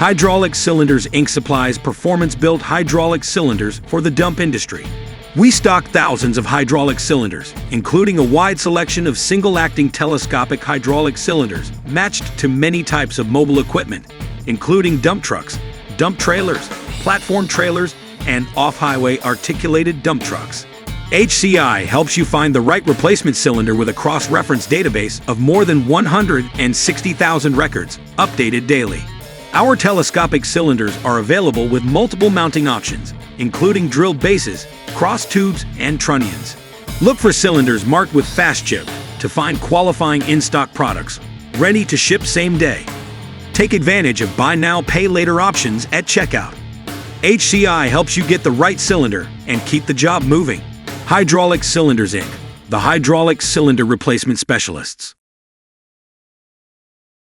Hydraulic Cylinders Inc. supplies performance-built hydraulic cylinders for the dump industry. We stock thousands of hydraulic cylinders, including a wide selection of single-acting telescopic hydraulic cylinders matched to many types of mobile equipment, including dump trucks, dump trailers, platform trailers, and off-highway articulated dump trucks. HCI helps you find the right replacement cylinder with a cross-reference database of more than 160,000 records, updated daily. Our telescopic cylinders are available with multiple mounting options, including drilled bases, cross tubes, and trunnions. Look for cylinders marked with FastShip to find qualifying in-stock products, ready to ship same day. Take advantage of buy now, pay later options at checkout. HCI helps you get the right cylinder and keep the job moving. Hydraulic Cylinders Inc., the hydraulic cylinder replacement specialists.